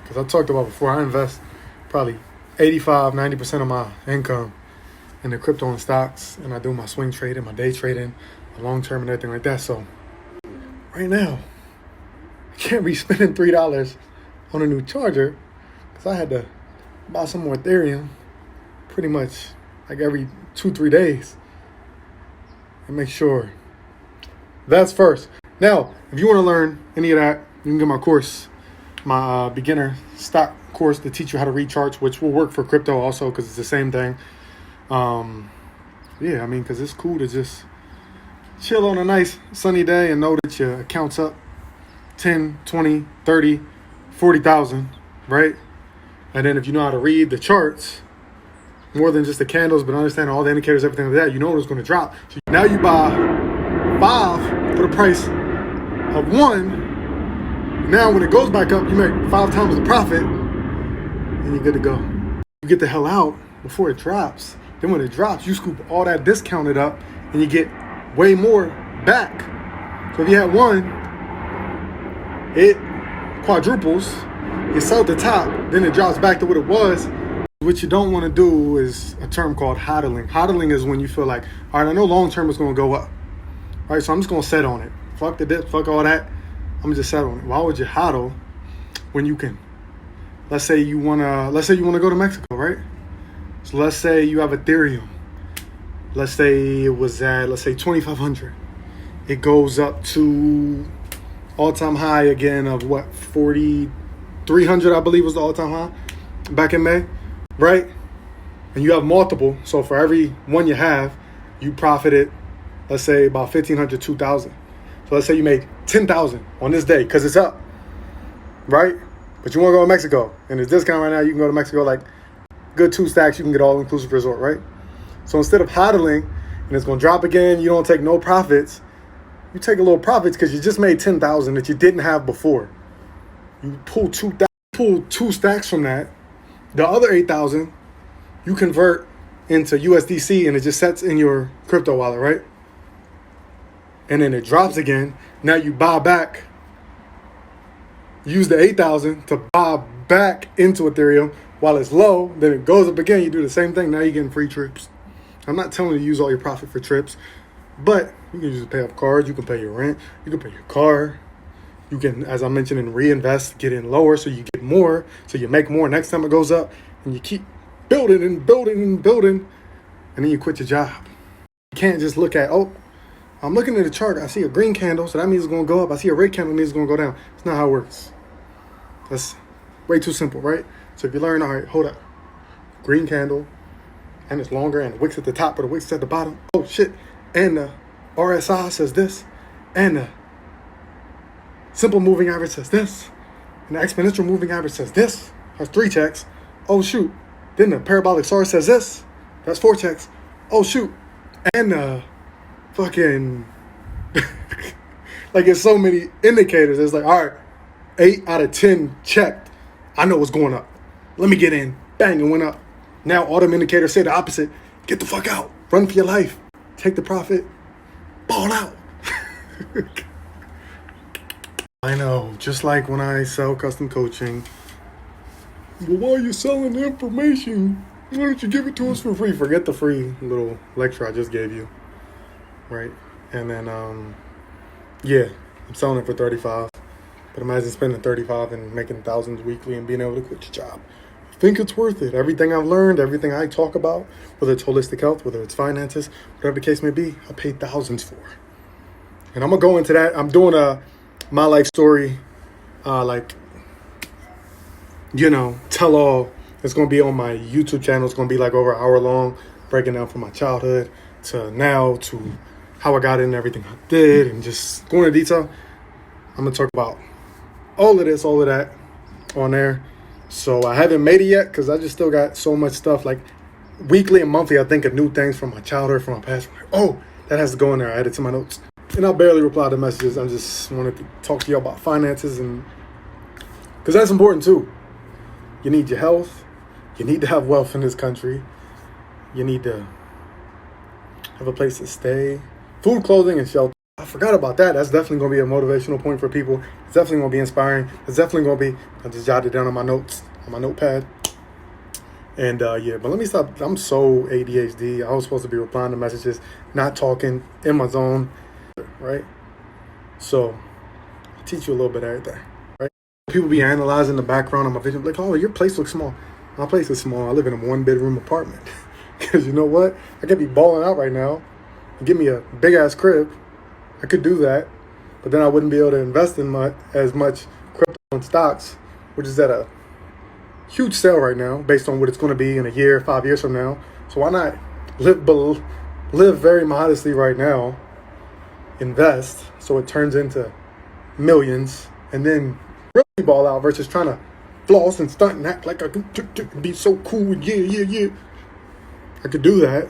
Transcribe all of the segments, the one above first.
Because I talked about before, I invest probably 85, 90% of my income in the crypto and stocks, and I do my swing trading, my day trading, my long term and everything like that. So right now, I can't be spending $3 on a new charger because I had to buy some more Ethereum pretty much like every 2-3 days and make sure that's first. Now, if you want to learn any of that, you can get my course, my beginner stock course to teach you how to read charts, which will work for crypto also because it's the same thing. Yeah, I mean, because it's cool to just chill on a nice sunny day and know that your account's up 10, 20, 30, 40,000, right? And then if you know how to read the charts, more than just the candles, but understand all the indicators, everything like that, you know it's going to drop. So now you buy 5 for the price of 1. Now when it goes back up, you make 5 times the profit, and you're good to go. You get the hell out before it drops. Then when it drops, you scoop all that discounted up, and you get way more back. So if you had 1, it quadruples. You sell at the top, then it drops back to what it was. What you don't want to do is a term called hodling. Hodling is when you feel like, all right, I know long term is going to go up. All right, so I'm just going to set on it. Fuck the dip, fuck all that. I'm going to just set on it. Why would you hodl when you can? Let's say you want to go to Mexico, right? So let's say you have Ethereum. Let's say it was at, 2,500. It goes up to all-time high again of what, 4,300, I believe was the all-time high back in May, right? And you have multiple. So for every one you have, you profited, let's say about 1,500, 2,000. So let's say you make 10,000 on this day because it's up, right? But you want to go to Mexico, and it's discount right now. You can go to Mexico like good 2 stacks. You can get all-inclusive resort, right? So instead of hodling, and it's going to drop again, you don't take no profits. You take a little profits because you just made 10,000 that you didn't have before. You pull 2 stacks from that. The other 8,000, you convert into USDC, and it just sets in your crypto wallet, right? And then it drops again. Now you buy back. Use the 8,000 to buy back into Ethereum while it's low. Then it goes up again. You do the same thing. Now you're getting free trips. I'm not telling you to use all your profit for trips, but you can use it to pay off cards. You can pay your rent. You can pay your car. You can, as I mentioned, and reinvest, get in lower so you get more, so you make more next time it goes up, and you keep building and building and building, and then you quit your job. You can't just look at, oh, I'm looking at the chart. I see a green candle, so that means it's going to go up. I see a red candle, means it's going to go down. It's not how it works. That's way too simple, right? So if you learn, all right, hold up. Green candle, and it's longer, and the wick's at the top, or the wick's at the bottom. Oh, shit. And the RSI says this, and the simple moving average says this, and the exponential moving average says this. That's 3 checks. Oh, shoot. Then the parabolic SAR says this. That's 4 checks. Oh, shoot. And the fucking... like, it's so many indicators. It's like, all right, 8 out of 10 checked. I know what's going up. Let me get in. Bang, it went up. Now all them indicators say the opposite. Get the fuck out. Run for your life. Take the profit. Ball out. I know, just like when I sell custom coaching. Well, why are you selling the information? Why don't you give it to us for free? Forget the free little lecture I just gave you, right? And then, yeah, I'm selling it for $35. But imagine spending $35 and making thousands weekly and being able to quit your job. I think it's worth it. Everything I've learned, everything I talk about, whether it's holistic health, whether it's finances, whatever the case may be, I paid thousands for. And I'm going to go into that. I'm doing my life story, tell all. It's going to be on my YouTube channel. It's going to be like over an hour long, breaking down from my childhood to now to how I got in, everything I did, and just going into detail. I'm going to talk about all of this, all of that on there. So I haven't made it yet because I just still got so much stuff. Like weekly and monthly, I think of new things from my childhood, from my past. Oh, that has to go in there. I added to my notes. And I barely reply to messages. I just wanted to talk to you about finances, and because that's important too. You need your health. You need to have wealth in this country. You need to have a place to stay. Food, clothing, and shelter. I forgot about that. That's definitely going to be a motivational point for people. It's definitely going to be inspiring. It's definitely going to be, I just jotted it down on my notes, on my notepad. And yeah, but let me stop. I'm so ADHD. I was supposed to be replying to messages, not talking, in my zone, right? So I'll teach you a little bit of everything, right? People be analyzing the background on my video, like, oh, your place looks small. My place is small. I live in a 1-bedroom apartment. Because you know what? I could be balling out right now and give me a big-ass crib. I could do that. But then I wouldn't be able to invest in as much crypto and stocks, which is at a huge sale right now based on what it's going to be in a year, 5 years from now. So why not live very modestly right now, invest so it turns into millions, and then really ball out versus trying to floss and stunt and act like I could be so cool. Yeah. I could do that,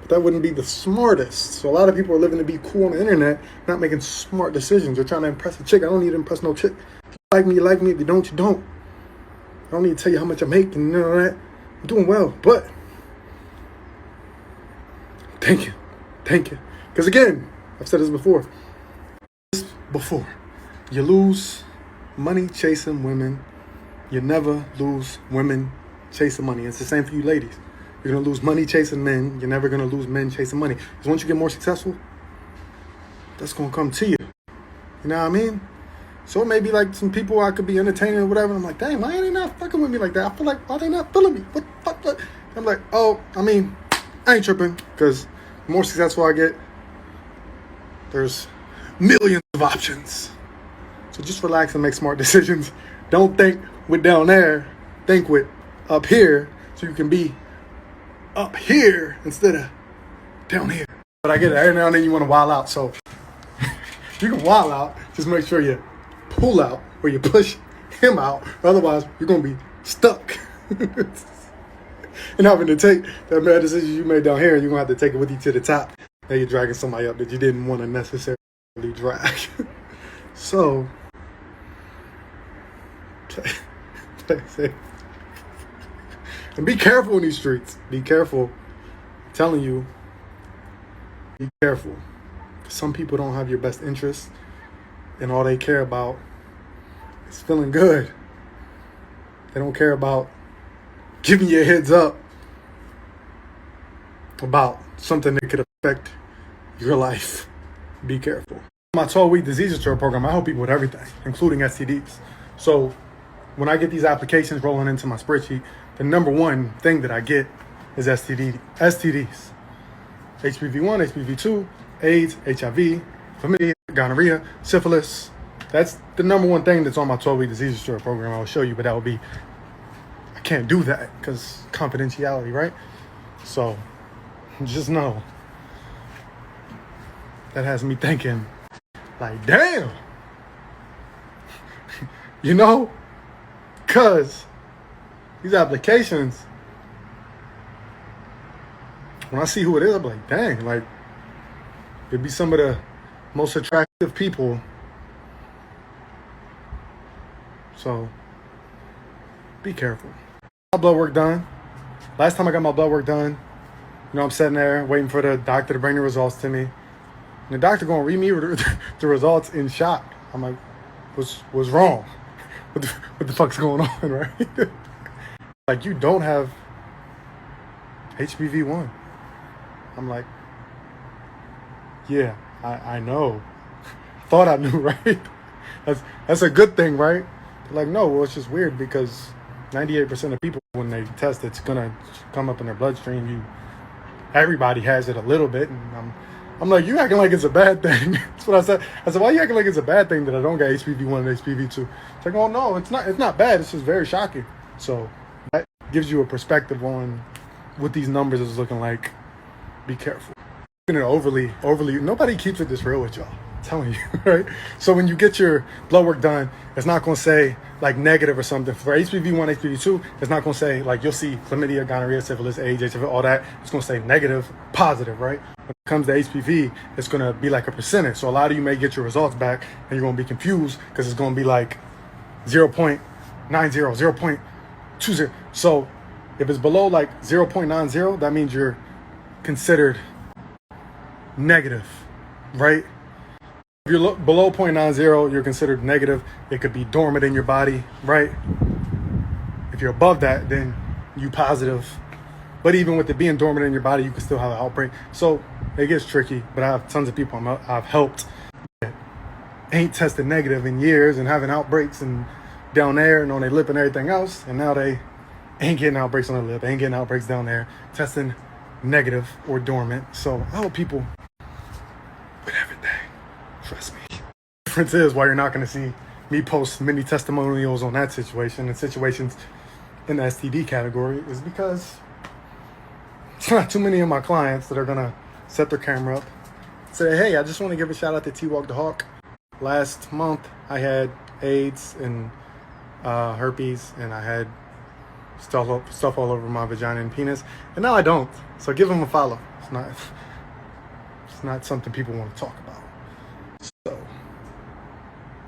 but that wouldn't be the smartest. So a lot of people are living to be cool on the internet, not making smart decisions. They're trying to impress a chick. I don't need to impress no chick. If you like me, you like me. If you don't, you don't. I don't need to tell you how much I make and none of that. I'm doing well, but thank you. Because again, I've said this before. You lose money chasing women. You never lose women chasing money. It's the same for you ladies. You're going to lose money chasing men. You're never going to lose men chasing money. Because once you get more successful, that's going to come to you. You know what I mean? So it may be like some people I could be entertaining or whatever. And I'm like, dang, why are they not fucking with me like that? I feel like, why are they not feeling me? What the fuck? I'm like, oh, I mean, I ain't tripping. Because the more successful I get, there's millions of options. So just relax and make smart decisions. Don't think with down there. Think with up here so you can be up here instead of down here. But I get it. Every now and then you want to wild out. So you can wild out. Just make sure you pull out or you push him out. Otherwise, you're going to be stuck. And having to take that bad decision you made down here, you're going to have to take it with you to the top. Now you're dragging somebody up that you didn't want to necessarily drag. So, play safe. And be careful in these streets. Be careful. I'm telling you, be careful. Some people don't have your best interests, and all they care about is feeling good. They don't care about giving you a heads up about something that could affect your life. Be careful. My 12-week disease insurance program, I help people with everything, including STDs. So when I get these applications rolling into my spreadsheet, the number one thing that I get is STDs. HPV-1, HPV-2, AIDS, HIV, chlamydia, gonorrhea, syphilis. That's the number one thing that's on my 12-week disease insurance program. I'll show you, but that would be, I can't do that because confidentiality, right? So just know that has me thinking, like, damn, you know, because these applications, when I see who it is, I'm like, dang, like, it'd be some of the most attractive people. So be careful. My blood work done. Last time I got my blood work done, you know, I'm sitting there waiting for the doctor to bring the results to me. And the doctor gonna read me the results in shock. I'm like, what's wrong? What the fuck's going on, right? Like, you don't have HPV-1. I'm like, yeah, I know. Thought I knew, right? That's a good thing, right? They're like, no, well, it's just weird because 98% of people, when they test, it's gonna come up in their bloodstream. Everybody has it a little bit, and I'm like, you acting like it's a bad thing. That's what I said. I said, why are you acting like it's a bad thing that I don't get HPV-1 and HPV-2? It's like, oh no, it's not bad. It's just very shocking. So that gives you a perspective on what these numbers is looking like. Be careful. Overly, nobody keeps it this real with y'all. I'm telling you, right? So when you get your blood work done, it's not going to say like negative or something. For HPV-1, HPV-2, it's not going to say like, you'll see chlamydia, gonorrhea, syphilis, AIDS, HIV, all that. It's going to say negative, positive, right? When it comes to HPV, it's going to be like a percentage. So a lot of you may get your results back and you're going to be confused because it's going to be like 0.90, 0.20. So if it's below like 0.90, that means you're considered negative, right? If you're below 0.90, you're considered negative. It could be dormant in your body, right? If you're above that, then you positive. But even with it being dormant in your body, you can still have an outbreak. So it gets tricky, but I have tons of people I've helped that ain't tested negative in years and having outbreaks and down there and on their lip and everything else. And now they ain't getting outbreaks on their lip, ain't getting outbreaks down there, testing negative or dormant. So I help people with everything. Trust me. The difference is why you're not going to see me post many testimonials on that situation and situations in the STD category is because it's not too many of my clients that are going to set their camera up, say, hey, I just want to give a shout out to T-Walk the Hawk. Last month, I had AIDS and herpes, and I had stuff all over my vagina and penis, and now I don't. So give them a follow. It's not something people want to talk about. So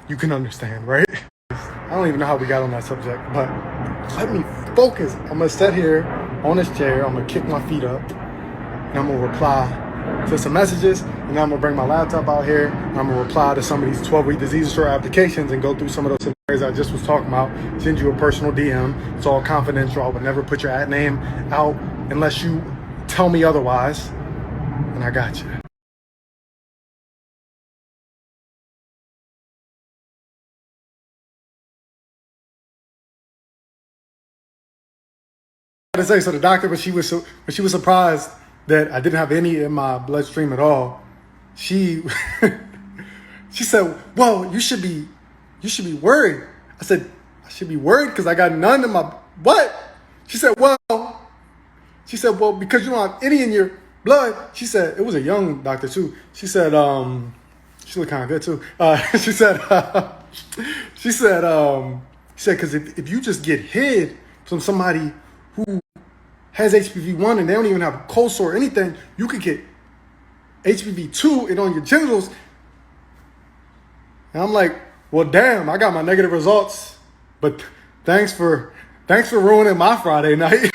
you can understand, right? I don't even know how we got on that subject, but let me focus. I'm gonna sit here on this chair, I'm gonna kick my feet up, and I'm gonna reply to some messages, and then I'm gonna bring my laptop out here, and I'm gonna reply to some of these 12-week disease store applications and go through some of those scenarios I just was talking about, send you a personal DM. It's all confidential. I would never put your ad name out unless you tell me otherwise, and I got you. To say so the doctor, but she was surprised that I didn't have any in my bloodstream at all. She said, well, you should be worried. I said, I should be worried because I got none in my what? She said, well, because you don't have any in your blood. She said, it was a young doctor too. She said, she looked kind of good too. She said, because if you just get hid from somebody who has HPV-1 and they don't even have a cold sore or anything, you could get HPV-2 and on your genitals. And I'm like, well, damn, I got my negative results, but thanks for ruining my Friday night.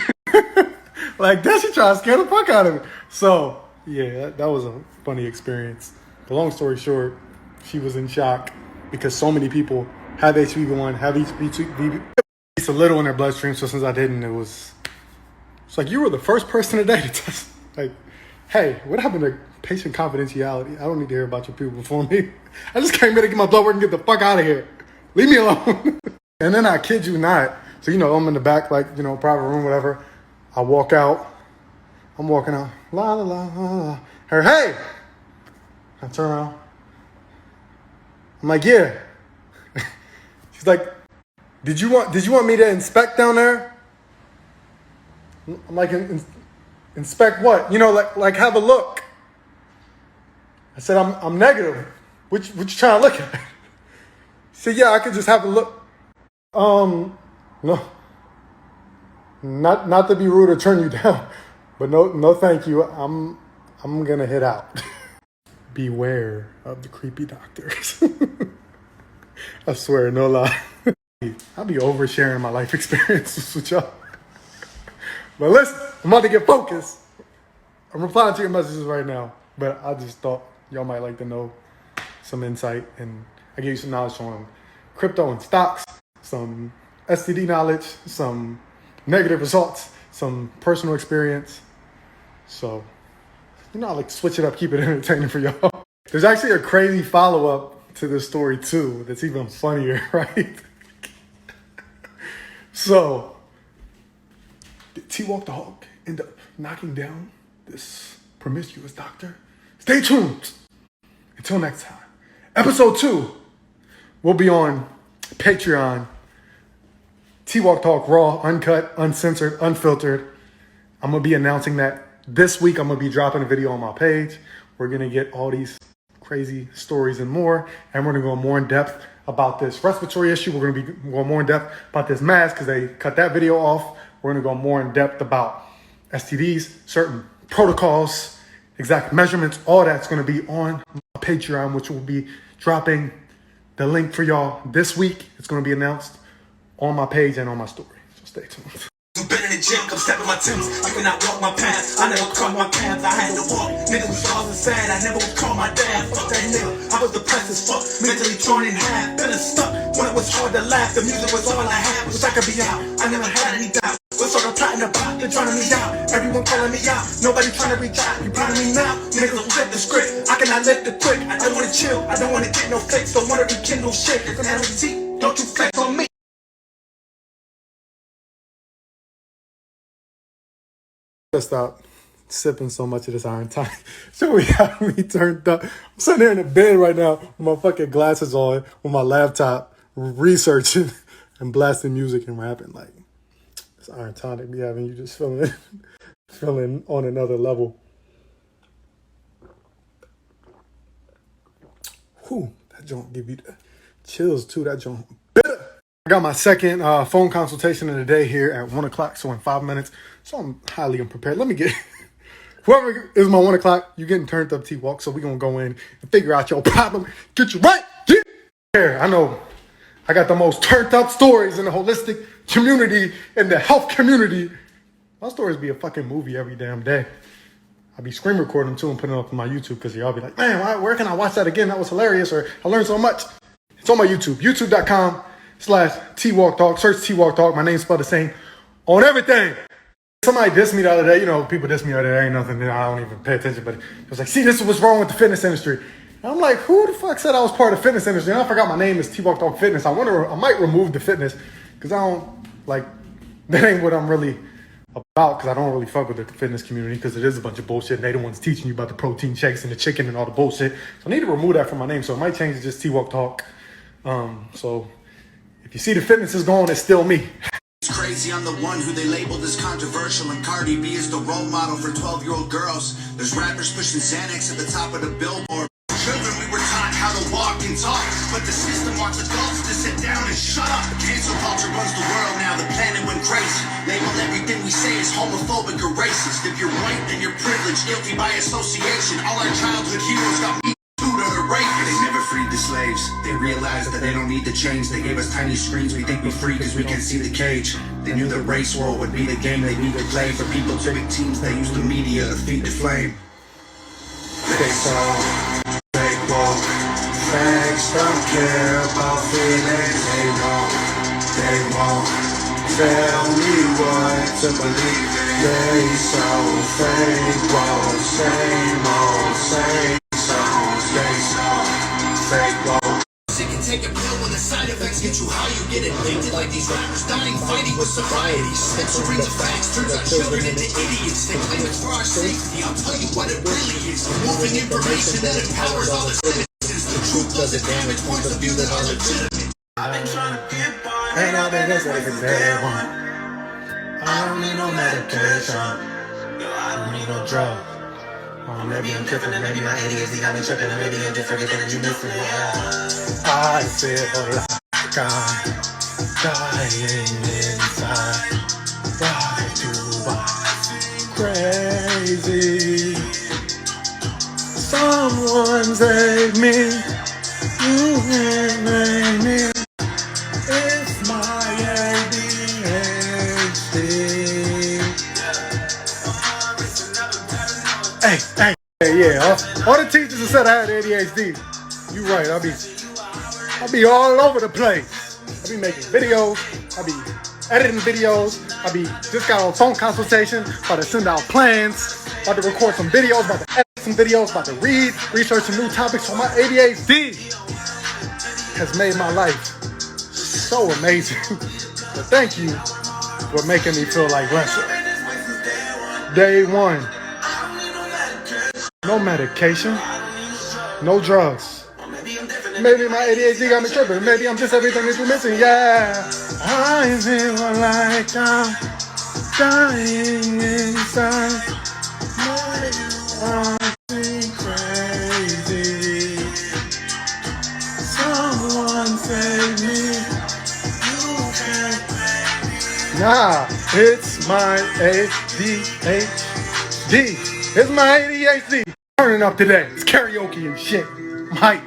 Like, that she tried to scare the fuck out of me. So, yeah, that was a funny experience. But long story short, she was in shock because so many people have HPV-1, have HPV-2. It's a little in their bloodstream, so since I didn't, it's like, you were the first person today to test. Like, hey, what happened to patient confidentiality? I don't need to hear about your people before me. I just came here to get my blood work and get the fuck out of here. Leave me alone. And then I kid you not. So, I'm in the back, like, private room, whatever. I walk out. I'm walking out. La, la, la, la, la. Her, hey! I turn around. I'm like, yeah. She's like, did you want me to inspect down there? I'm like, inspect what? Like have a look. I said, I'm negative. What you trying to look at? She said, yeah, I could just have a look. No, not to be rude or turn you down, but no, thank you. I'm gonna head out. Beware of the creepy doctors. I swear, no lie. I'll be oversharing my life experiences with y'all. But listen, I'm about to get focused. I'm replying to your messages right now, but I just thought y'all might like to know some insight, and I gave you some knowledge on crypto and stocks, some STD knowledge, some negative results, some personal experience. So, I like to switch it up, keep it entertaining for y'all. There's actually a crazy follow-up to this story too that's even funnier, right? So, did T-Walk the Hawk end up knocking down this promiscuous doctor? Stay tuned. Until next time. Episode 2 will be on Patreon. T-Walk Talk, raw, uncut, uncensored, unfiltered. I'm going to be announcing that this week. I'm going to be dropping a video on my page. We're going to get all these crazy stories and more. And we're going to go more in depth about this respiratory issue. We're going to be going more in depth about this mask because they cut that video off. We're going to go more in depth about STDs, certain protocols, exact measurements. All that's going to be on my Patreon, which will be dropping the link for y'all this week. It's going to be announced on my page and on my story. So stay tuned. I've been in the gym, I'm stepping my Timbs. I cannot walk my path, I never crossed my path. I had to walk, niggas was lost and sad. I never would call my dad, fuck that nigga. I was depressed as fuck, mentally torn in half. Feeling stuck when it was hard to laugh. The music was all I had, wish I could be out. I never had any doubt. What's all I'm plotting about? They're trying me out. Everyone calling me out. Nobody trying to reach out. You proud of me now? Niggas will flip the script. I cannot lift the quick. I don't wanna chill. I don't wanna get no flicks. Don't wanna rekindle shit. If I'm having tea, don't you flex on me. Stop sipping so much of this Iron Tonic. So we got me turned up. I'm sitting there in the bed right now with my fucking glasses on, with my laptop, researching and blasting music and rapping. Like, this Iron Tonic be having you just feeling on another level. Whew, that joint give you the chills too. That joint bitter. I got my second phone consultation of the day here at 1 o'clock, so in 5 minutes. So I'm highly unprepared. Let me get, whoever is my 1 o'clock, you getting turned up T-Walk, so we're going to go in and figure out your problem. Get you right. Yeah. I know I got the most turned up stories in the holistic community, in the health community. My stories be a fucking movie every damn day. I be screen recording too and putting it up on my YouTube because y'all be like, man, where can I watch that again? That was hilarious, or I learned so much. It's on my YouTube, youtube.com/T-Walk Talk. Search T-Walk Talk. My name's spelled the same on everything. Somebody dissed me the other day. You know, people diss me the other day. Ain't nothing. I don't even pay attention. But it was like, see, this is what's wrong with the fitness industry. And I'm like, who the fuck said I was part of the fitness industry? And I forgot my name is T-Walk Talk Fitness. I wonder, I might remove the fitness because I don't, like, that ain't what I'm really about, because I don't really fuck with the fitness community because it is a bunch of bullshit. And they the ones teaching you about the protein shakes and the chicken and all the bullshit. So I need to remove that from my name. So it might change to just T-Walk Talk. So if you see the fitness is gone, it's still me. It's crazy, I'm the one who they labeled as controversial, and Cardi B is the role model for 12-year-old girls. There's rappers pushing Xanax at the top of the billboard. Children, we were taught how to walk and talk, but the system wants adults to sit down and shut up. Cancel culture runs the world now, the planet went crazy. Label everything we say is homophobic or racist. If you're white, then you're privileged, guilty by association. All our childhood heroes got me. They never freed the slaves. They realized that they don't need to change. They gave us tiny screens. We think we're free because we can't see the cage. They knew the race war would be the game they need to play. For people to pick teams, they use the media to feed the flame. They saw, they walk. Facts don't care about feelings. They won't tell me what to believe. They so fake walk. Same old, same. Sick and take a pill when the side effects get you high. You get addicted like these rappers dying fighting with sobriety. Censoring the facts turns our children into idiots. They claim it's for our safety. I'll tell you what it really is. Moving information that empowers all the citizens. The truth doesn't damage points of view that are legitimate. I've been trying to get by, and I've been just like day one. I don't need no medication. Yo, I don't need no drug. Maybe I'm tripping, maybe my ADHD got me tripping, maybe I'm just everything that you missing. I feel like I'm dying inside. Why do I crazy? Someone save me. You can't make me. It's my ADHD. Hey, yeah. All the teachers that said I had ADHD. You right. I'll be all over the place. I'll be making videos. I'll be editing videos. I'll be just got on phone consultation. About to send out plans. About to record some videos. About to edit some videos. About to research some new topics. So my ADHD has made my life so amazing. But thank you for making me feel like Lester. Day one. No medication, no drugs. Maybe my ADHD got me tripping. Maybe I'm just everything that you're missing. Yeah, I feel like I'm dying inside. I'm crazy. Someone save me. You can't make me. Nah, it's my ADHD. It's my ADHD. Turning up today. It's karaoke and shit. I'm hype.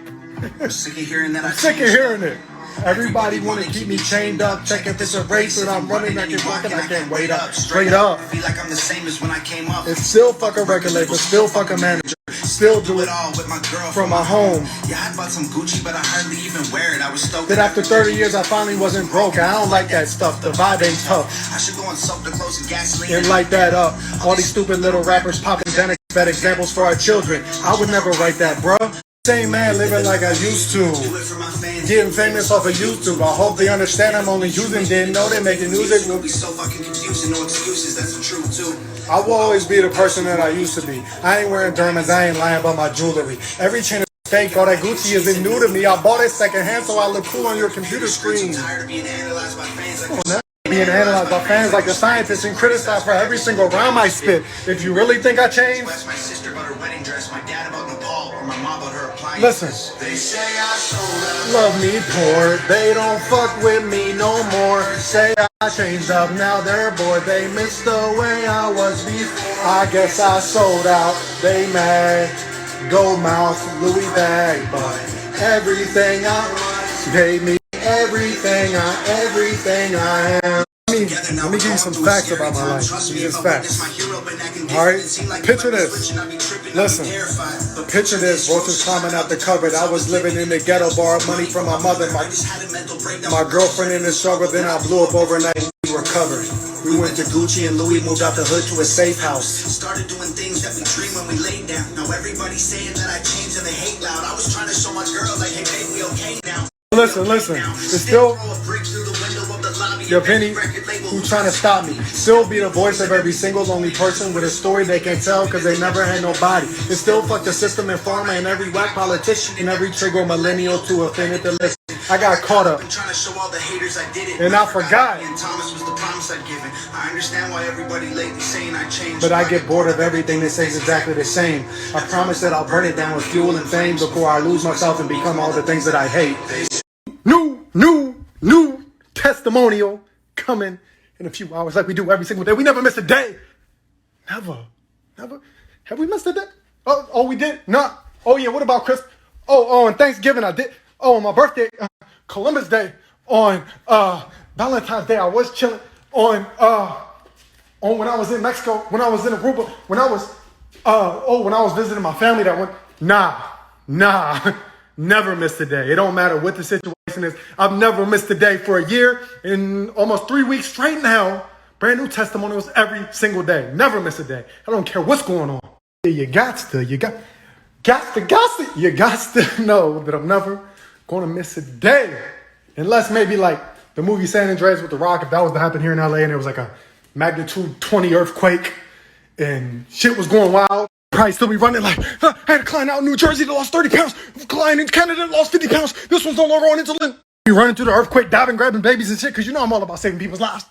I'm sick of hearing that. I'm sick of hearing it. Everybody wanna keep me chained up. Check if it's a race when I'm running, I can walk and I can't wait up. Straight up. Feel like I'm the same as when I came up. It's still fuck a record label, still fuck a manager. Still do it all with my girl from my home. Yeah, I bought some Gucci, but I hardly even wear it. I was stoked that after 30 years I finally wasn't broke. I don't like that stuff. The vibe ain't tough. I should go and soak the clothes and gasoline And light that up. All these stupid little rappers popping Xanax, bad examples for our children. I would never write that, bruh. Same man living like I used to. Getting famous off of YouTube. I hope they understand I'm only using. Didn't know they making music. Will be so fucking confusing, no excuses, that's the truth too. I will always be the person that I used to be. I ain't wearing diamonds, I ain't lying about my jewelry. Every chain is fake, all that Gucci isn't new to me. I bought it secondhand so I look cool on your computer screen. Tired of being analyzed by fans Being analyzed by fans like a scientist and criticized for every single rhyme I spit. If you really think I changed, my sister about her wedding dress, my dad about Nepal, or my mom about her appliance. listen. They say I sold out. Love me poor, they don't fuck with me no more. Say I changed up, now they're bored. They missed the way I was before. I guess I sold out, they mad. Gold mouth, Louis bag, but everything I was gave me everything I am. Let me give you some facts about my life. These are facts. Alright? Picture this. Listen. Picture this. Roaches climbing out the cupboard. I was living in the ghetto, borrowed money from my mother. My girlfriend in the struggle, then I blew up overnight and we recovered. We went to Gucci and Louis moved out the hood to a safe house. Started doing things that we dream when we laid down. Now everybody's saying that I changed and they hate loud. I was trying to show my girl like, hey babe, we okay now. Listen. It's still your Vinny who trying to stop me. Still be the voice of every single lonely person with a story they can't tell because they never had nobody. It's still fuck the system and pharma and every whack politician and every trigger millennial to offend it to listen. I got caught up. Trying to show all the haters I did it. And I forgot. And Thomas was the promise I'd given. I understand why everybody lately saying I changed. But I get bored of everything that says exactly the same. I promise that I'll burn it down with fuel and fame before I lose myself and become all the things that I hate. New testimonial coming in a few hours like we do every single day. We never miss a day. Never. Have we missed a day? Oh, we did? No. Oh, yeah, what about Christmas? Oh, on Thanksgiving I did. Oh, on my birthday, Columbus Day, on Valentine's Day I was chilling. On when I was in Mexico, when I was in Aruba, when I was visiting my family that went. Nah. Never missed a day. It don't matter what the situation is. I've never missed a day for a year in almost 3 weeks straight now. Brand new testimonials every single day. Never miss a day. I don't care what's going on. You got to know that I'm never going to miss a day. Unless maybe like the movie San Andreas with The Rock, if that was to happen here in LA and it was like a magnitude 20 earthquake and shit was going wild. Probably still be running like, I had a client out in New Jersey that lost 30 pounds. A client in Canada that lost 50 pounds. This one's no longer on insulin. Be running through the earthquake, diving, grabbing babies and shit, because you know I'm all about saving people's lives.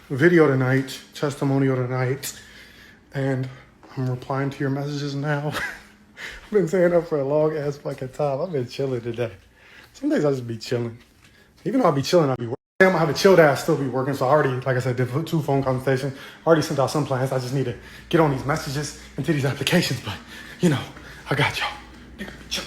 Video tonight, testimonial tonight, and I'm replying to your messages now. I've been saying that for a long ass fucking time. I've been chilling today. Some days I just be chilling. Even though I'll be chilling, I'll be working. I'm gonna have a chill day, I still be working. So I already, like I said, did 2 phone consultations. I already sent out some plans. I just need to get on these messages and to these applications. But, you know, I got y'all. Nigga, chill.